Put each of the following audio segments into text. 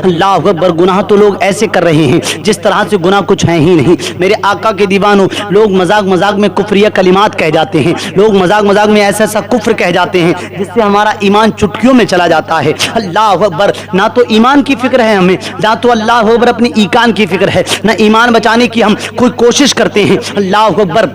اللہ اکبر، گناہ تو لوگ ایسے کر رہے ہیں جس طرح سے گناہ کچھ ہے ہی نہیں۔ میرے آقا کے دیوانوں، لوگ مذاق مذاق میں کفریہ کلمات کہہ جاتے ہیں، لوگ مذاق مذاق میں ایسا ایسا کفر کہہ جاتے ہیں جس سے ہمارا ایمان چٹکیوں میں چلا جاتا ہے۔ اللہ اکبر، نہ تو ایمان کی فکر ہے ہمیں، نہ تو اللہ اکبر اپنی ایقان کی فکر ہے، نہ ایمان بچانے کی ہم کوئی کوشش کرتے ہیں۔ اللہ اکبر،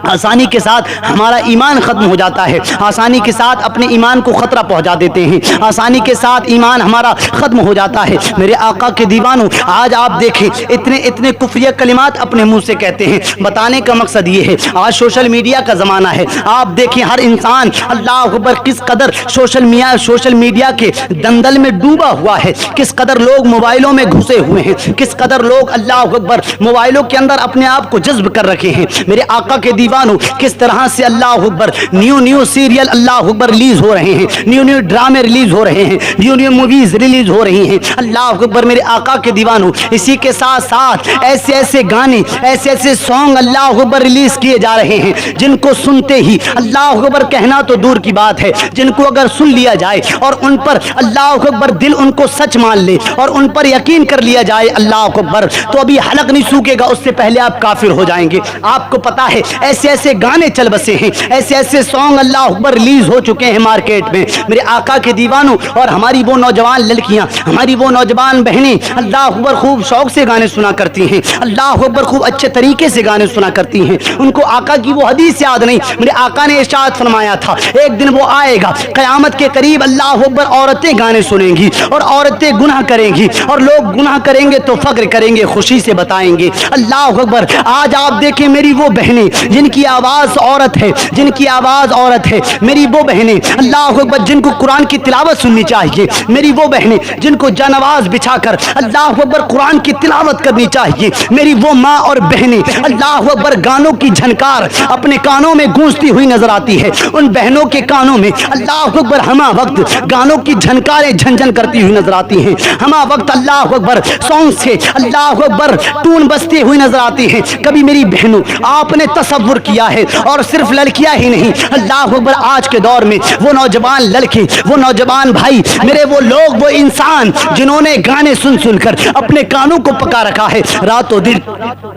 آسانی کے ساتھ ہمارا ایمان ختم ہو جاتا ہے، آسانی کے ساتھ اپنے ایمان کو خطرہ پہنچا دیتے ہیں، آسانی کے ساتھ ایمان ہمارا ختم ہو جاتا ہے۔ میرے آقا کے دیوانوں، آج آپ دیکھیں اتنے اتنے کفریہ کلمات اپنے منہ سے کہتے ہیں۔ بتانے کا مقصد یہ ہے، آج سوشل میڈیا کا زمانہ ہے، آپ دیکھیں ہر انسان اللہ اکبر کس قدر سوشل میڈیا کے دندل میں ڈوبا ہوا ہے، کس قدر لوگ موبائلوں میں گھسے ہوئے ہیں، کس قدر لوگ اللہ اکبر موبائلوں کے اندر اپنے آپ کو جذب کر رکھے ہیں۔ میرے آقا کے دیوانوں، کس طرح سے اللہ اکبر نیو سیریل اللہ اکبر ریلیز ہو رہے ہیں، نیو ڈرامے ریلیز ہو رہے ہیں، نیو موویز ریلیز ہو رہی ہیں۔ اللہ اکبر، میرے آقا کے دیوانوں، اسی کے ساتھ ساتھ ایسے ایسے گانے، ایسے ایسے سانگ اللہ اکبر ریلیز کیے جا رہے ہیں جن کو سنتے ہی اللہ اکبر کہنا تو دور کی بات ہے، جن کو اگر سن لیا جائے اور ان پر اللہ اکبر دل ان کو سچ مان لے اور ان پر یقین کر لیا جائے اللہ اکبر، تو ابھی حلق نہیں سوکھے گا، اس سے پہلے آپ کافر ہو جائیں گے۔ آپ کو پتا ہے ایسے ایسے گانے چل بسے ہیں، ایسے ایسے سانگ اللہ اکبر ریلیز ہو چکے ہیں مارکیٹ میں۔ میرے آقا کے دیوانوں، اور ہماری وہ نوجوان لڑکیاں، ہماری وہ نوجوان بہنیں اللہ اکبر خوب شوق سے گانے سنا کرتی ہیں، اللہ اکبر خوب اچھے طریقے سے گانے سنا کرتی ہیں۔ ان کو آقا کی وہ حدیث یاد نہیں، میرے آقا نے ارشاد فرمایا تھا ایک دن وہ آئے گا قیامت کے قریب، اللہ اکبر عورتیں گانے سنیں گی اور عورتیں گناہ کریں گی، اور لوگ گناہ کریں گے تو فخر کریں گے، خوشی سے بتائیں گے۔ اللہ اکبر، آج آپ دیکھیں میری وہ بہنیں جن کی آواز عورت ہے، جن کی آواز عورت ہے، میری وہ بہنیں اللہ اکبر جن کو قرآن کی تلاوت سننی چاہیے، میری وہ بہنیں جن کو جانواز بچھا کر اللہ اکبر قرآن کی تلاوت کرنی چاہیے، میری وہ ماں اور بہنیں اللہ اکبر گانوں کی جھنکار اپنے کانوں میں گونجتی ہوئی نظر آتی ہے، ان بہنوں کے کانوں میں اللہ اکبر ہمہ وقت گانوں کی جھنکاریں جھنجھن کرتی ہوئی نظر آتی ہیں، ہمہ وقت اللہ اکبر سانگ سے اللہ اکبر ٹون بجتے ہوئی نظر آتی ہیں۔ کبھی میری بہنوں آپ نے تصور کیا ہے، اور صرف لڑکیاں ہی نہیں، اللہ اکبر آج کے دور میں وہ نوجوان لڑکے، وہ نوجوان بھائی، میرے وہ لوگ، وہ انسان جنہوں نے گانے سن سن کر اپنے کانوں کو پکا رکھا ہے رات و دن۔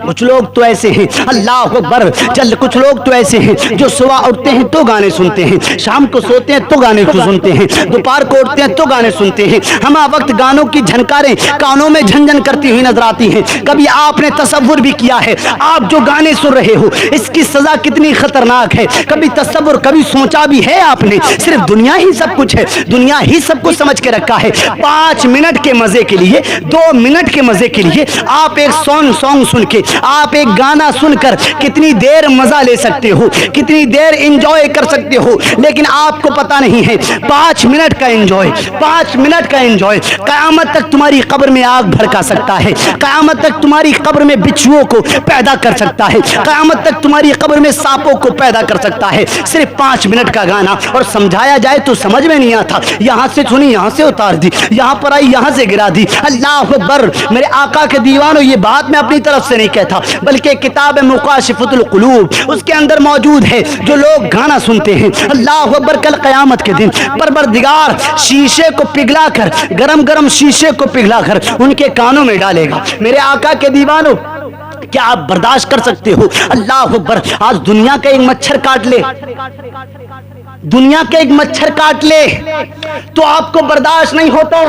کچھ لوگ تو ایسے ہیں اللہ اکبر، کچھ لوگ تو ایسے ہیں جو صبح اٹھتے ہیں تو گانے سنتے ہیں، شام کو سوتے ہیں تو گانے کو سنتے ہیں، دوپہر کو اٹھتے ہیں تو گانے سنتے ہیں، ہمہ وقت گانوں کی جھنکاریں کانوں میں جھنجھن کرتی ہوئی نظر آتی ہیں۔ کبھی آپ نے تصور بھی کیا ہے آپ جو گانے سن رہے ہو اس کی سزا کتنی خطرناک ہے؟ کبھی تصور، کبھی سوچا بھی ہے آپ نے؟ صرف دنیا ہی سب کچھ ہے، دنیا ہی سب کچھ سمجھ کے رکھا ہے۔ 5 منٹ کے مزے کے لیے، 2 منٹ کے مزے کے لیے آپ ایک سانگ سن کے، آپ ایک گانا سن کر کتنی دیر مزہ لے سکتے ہو، کتنی دیر انجوائے کر سکتے ہو، لیکن آپ کو پتا نہیں ہے 5 منٹ کا انجوائے، 5 منٹ کا انجوائے قیامت تک تمہاری قبر میں آگ بھڑکا سکتا ہے، قیامت تک تمہاری قبر میں بچھوؤں کو پیدا کر سکتا ہے، قیامت تک تمہاری قبر میں سانپوں کو پیدا کر سکتا ہے۔ صرف 5 منٹ کا گانا، اور سمجھایا جائے تو سمجھ میں نہیں آتا، یہاں سے سنی یہاں سے اتار دی، یہاں پر آئی یہاں سے گرا دی۔ اللہ اکبر، میرے آقا کے دیوانوں، یہ بات میں اپنی طرف سے نہیں کہتا، بلکہ کتاب مکاشفۃ القلوب اس کے اندر موجود ہے۔ جو لوگ گانا سنتے ہیں اللہ اکبر، کل قیامت کے دن پروردگار شیشے کو پگھلا کر، گرم گرم شیشے کو پگھلا کر ان کے کانوں میں ڈالے گا۔ میرے آقا کے دیوانوں، کیا آپ برداشت کر سکتے ہو؟ اللہ اکبر، آج دنیا کا ایک مچھر کاٹ لے، دنیا کا ایک مچھر کاٹ لے تو آپ کو برداشت نہیں ہوتا،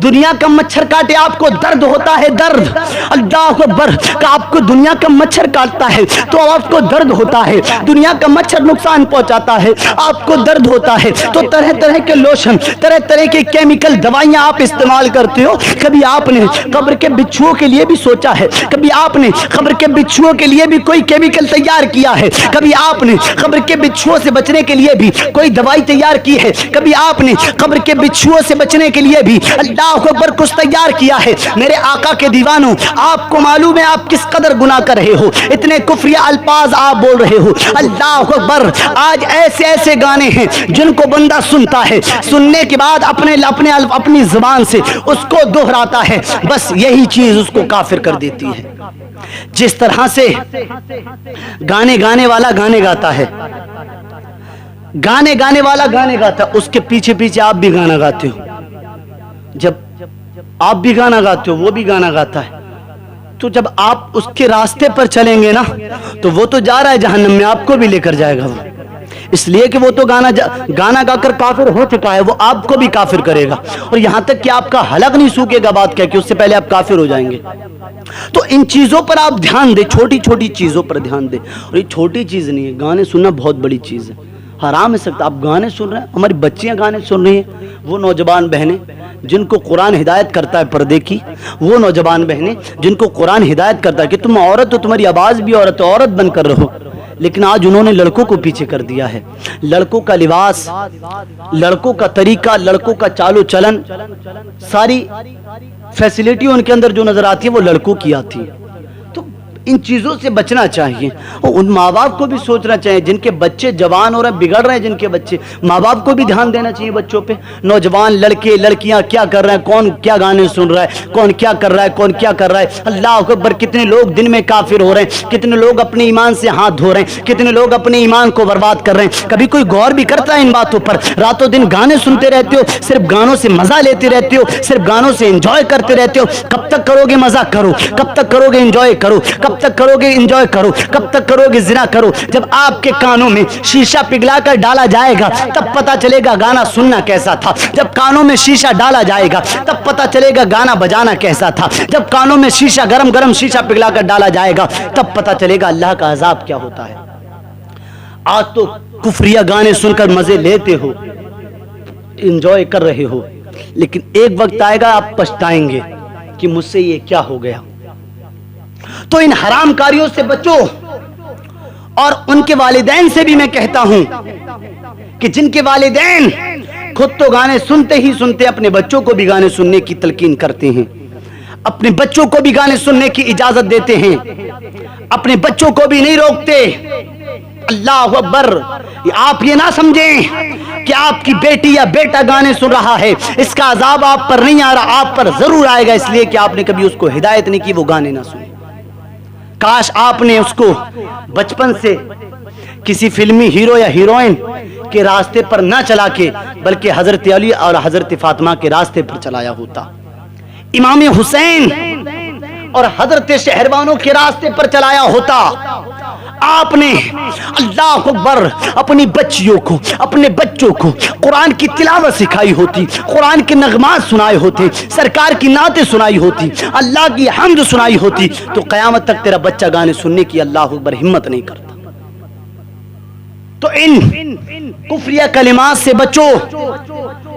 دنیا کا مچھر کاٹے آپ کو درد ہوتا ہے، درد۔ اللہ اکبر، کہ آپ کو دنیا کا مچھر کاٹتا ہے تو آپ کو درد ہوتا ہے، دنیا کا مچھر نقصان پہنچاتا ہے آپ کو درد ہوتا ہے، تو طرح طرح کے لوشن، طرح طرح کے کیمیکل دوائیاں آپ استعمال کرتے ہو۔ کبھی آپ نے قبر کے بچھوؤں کے لیے بھی سوچا ہے؟ کبھی آپ نے قبر کے بچھوؤں کے لیے بھی کوئی کیمیکل تیار کیا ہے؟ کبھی آپ نے قبر کے بچھوؤں سے بچنے کے لیے بھی کوئی دوائی تیار کی ہے؟ کبھی آپ نے قبر کے بچھوؤں سے بچنے کے لیے بھی اللہ اکبر کچھ تیار کیا ہے؟ میرے آقا کے دیوانوں، آپ کو معلوم ہے آپ کس قدر گناہ کر رہے ہو، اتنے کفریہ الفاظ آپ بول رہے ہو۔ اللہ اکبر، آج ایسے ایسے گانے ہیں جن کو بندہ سنتا ہے، سننے کے بعد اپنی زبان سے اس کو دہراتا ہے، بس یہی چیز اس کو کافر کر دیتی ہے۔ جس طرح سے گانے والا گانے گاتا ہے، گانے والا گانے گاتا ہے، اس کے پیچھے پیچھے آپ بھی گانا گاتے ہو۔ جب آپ بھی گانا گاتے ہو، وہ بھی گانا گاتا ہے، تو جب آپ اس کے راستے پر چلیں گے نا تو وہ تو جا رہا ہے جہنم میں، آپ کو بھی لے کر جائے گا وہ، اس لیے کہ وہ تو گانا گا کر کافر ہو چکا ہے، وہ آپ کو بھی کافر کرے گا، اور یہاں تک کہ آپ کا حلق نہیں سوکھے گا بات کہہ کے، اس سے پہلے آپ کافر ہو جائیں گے۔ تو ان چیزوں پر آپ دھیان دیں، چھوٹی چھوٹی چیزوں پر دھیان دیں، اور یہ چھوٹی چیز نہیں ہے، گانے سننا بہت بڑی چیز ہے، حرام ہے سکتا۔ آپ گانے سن رہے ہیں، ہماری بچیاں گانے سن رہی ہیں، وہ نوجوان بہنیں جن کو قرآن ہدایت کرتا ہے پردے کی، وہ نوجوان بہنیں جن کو قرآن ہدایت کرتا ہے کہ تم عورت ہو، تمہاری آواز بھی عورت، عورت بن کر رہو، لیکن آج انہوں نے لڑکوں کو پیچھے کر دیا ہے۔ لڑکوں کا لباس، لڑکوں کا طریقہ، لڑکوں کا چال و چلن، ساری فیسلٹی ان کے اندر جو نظر آتی ہے وہ لڑکوں کی آتی ہے۔ تو ان چیزوں سے بچنا چاہیے، اور ان ماں باپ کو بھی سوچنا چاہیے جن کے بچے جوان ہو رہے ہیں، بگڑ رہے ہیں جن کے بچے، ماں باپ کو بھی دھیان دینا چاہیے بچوں پہ، نوجوان لڑکے لڑکیاں کیا کر رہے ہیں، کون کیا گانے سن رہا ہے، کون کیا کر رہا ہے، کون کیا کر رہا ہے۔ اللہ اکبر، کتنے لوگ دن میں کافر ہو رہے ہیں، کتنے لوگ اپنے ایمان سے ہاتھ دھو رہے ہیں، کتنے لوگ اپنے ایمان کو برباد کر رہے ہیں۔ کبھی کوئی غور بھی کرتا ہے ان باتوں پر؟ راتوں دن گانے سنتے رہتے ہو، صرف گانوں سے مزہ لیتے رہتے ہو، صرف گانوں سے انجوائے کرتے رہتے ہو۔ کب تک کرو گے مزہ؟ کرو۔ کب تک کرو گے انجوائے؟ کرو۔ کب تک کرو گے انجوائے؟ کرو۔ کب تک کرو گے زنا؟ کرو۔ جب آپ کے کانوں میں شیشہ پگھلا کر ڈالا جائے گا تب پتہ چلے گا گانا سننا کیسا تھا۔ جب کانوں میں شیشہ ڈالا جائے گا تب پتہ چلے گا گانا بجانا کیسا تھا۔ جب کانوں میں شیشہ گرم گرم شیشہ پگھلا کر ڈالا جائے گا تب پتہ چلے گا اللہ کا عذاب کیا ہوتا ہے۔ آج تو کفریہ گانے سن کر مزے لیتے ہو، انجوائے کر رہے ہو، لیکن ایک وقت آئے گا آپ پچھتائیں گے کہ مجھ سے یہ کیا ہو گیا۔ تو ان حرام کاریوں سے بچو، اور ان کے والدین سے بھی میں کہتا ہوں کہ جن کے والدین خود تو گانے سنتے ہی سنتے اپنے بچوں کو بھی گانے سننے کی تلقین کرتے ہیں، اپنے بچوں کو بھی گانے سننے کی اجازت دیتے ہیں، اپنے بچوں کو بھی نہیں روکتے۔ اللہ اکبر، آپ یہ نہ سمجھیں کہ آپ کی بیٹی یا بیٹا گانے سن رہا ہے، اس کا عذاب آپ پر نہیں آ رہا، آپ پر ضرور آئے گا، اس لیے کہ آپ نے کبھی اس کو ہدایت نہیں کی، وہ گانے نہ سنے۔ کاش آپ نے اس کو بچپن سے کسی فلمی ہیرو یا ہیروئن کے راستے پر نہ چلا کے بلکہ حضرت علی اور حضرت فاطمہ کے راستے پر چلایا ہوتا، امام حسین اور حضرت شہروانوں کے راستے پر چلایا ہوتا۔ آپ نے اللہ اکبر اپنی بچیوں کو، اپنے بچوں کو قرآن کی تلاوت سکھائی ہوتی، قرآن کے نغمات سنائے ہوتے، سرکار کی نعتیں سنائی ہوتی، اللہ کی حمد سنائی ہوتی، تو قیامت تک تیرا بچہ گانے سننے کی اللہ اکبر ہمت نہیں کرتا۔ تو ان کفریہ کلمات سے بچو۔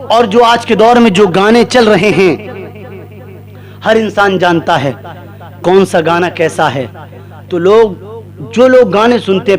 اور جو آج کے دور میں جو گانے چل رہے ہیں، ہر انسان جانتا ہے کون سا گانا کیسا ہے، تو جو لوگ گانے سنتے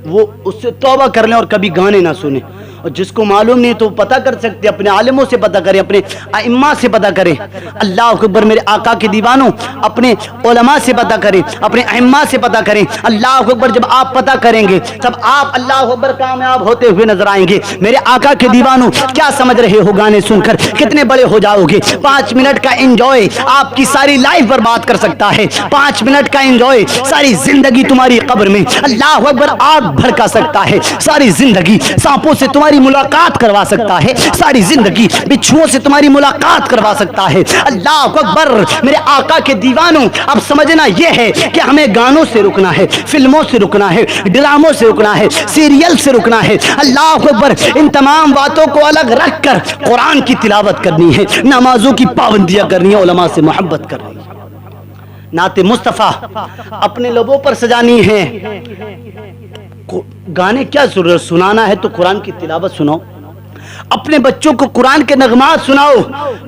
وہ اس سے توبہ کر لیں اور کبھی گانے نہ سنیں، اور جس کو معلوم نہیں تو پتہ کر سکتے، اپنے عالموں سے پتہ کریں، اپنے ائمہ سے پتہ کریں۔ اللہ اکبر، میرے آقا کے دیوانوں، اپنے علماء سے پتہ کریں، اپنے ائمہ سے پتہ کریں۔ اللہ اکبر، جب آپ پتہ کریں گے تب آپ اللہ اکبر کامیاب ہوتے ہوئے نظر آئیں گے۔ میرے آقا کے دیوانوں، کیا سمجھ رہے ہو گانے سن کر کتنے بڑے ہو جاؤ گے؟ 5 منٹ کا انجوائے آپ کی ساری لائف برباد کر سکتا ہے۔ 5 منٹ کا انجوائے ساری زندگی تمہاری قبر میں اللہ اکبر آگ بھڑکا سکتا ہے، ساری زندگی سانپوں سے تمہاری ملاقات کروا سکتا ہے، ساری زندگی بچھوؤں سے تمہاری ملاقات کروا سکتا ہے۔ اللہ اکبر، میرے آقا کے دیوانوں، اب سمجھنا یہ ہے کہ ہمیں گانوں سے رکنا ہے، فلموں سے رکنا ہے، ڈراموں سے رکنا ہے، سیریل سے رکنا ہے۔ اللہ اکبر، ان تمام باتوں کو الگ رکھ کر قرآن کی تلاوت کرنی ہے، نمازوں کی پابندیاں کرنی ہے، علماء سے محبت کرنی ہے، نعت مصطفیٰ اپنے لبوں پر سجانی ہے۔ گانے کیا ضرورت، سنانا ہے تو قرآن کی تلاوت سناؤ، اپنے بچوں کو قرآن کے نغمات سناؤ،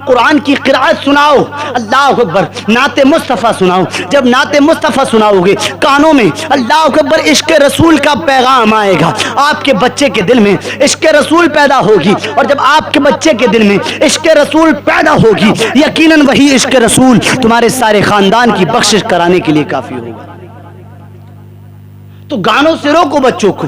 قرآن کی قرآت سناؤ، اللہ اکبر نعت مصطفیٰ سناؤ۔ جب نعت مصطفیٰ سناؤ گے کانوں میں اللہ اکبر عشق رسول کا پیغام آئے گا، آپ کے بچے کے دل میں عشق رسول پیدا ہوگی، اور جب آپ کے بچے کے دل میں عشق رسول پیدا ہوگی یقیناً وہی عشق رسول تمہارے سارے خاندان کی بخشش کرانے کے لیے کافی ہوگا۔ تو گانوں سے روکو بچوں کو،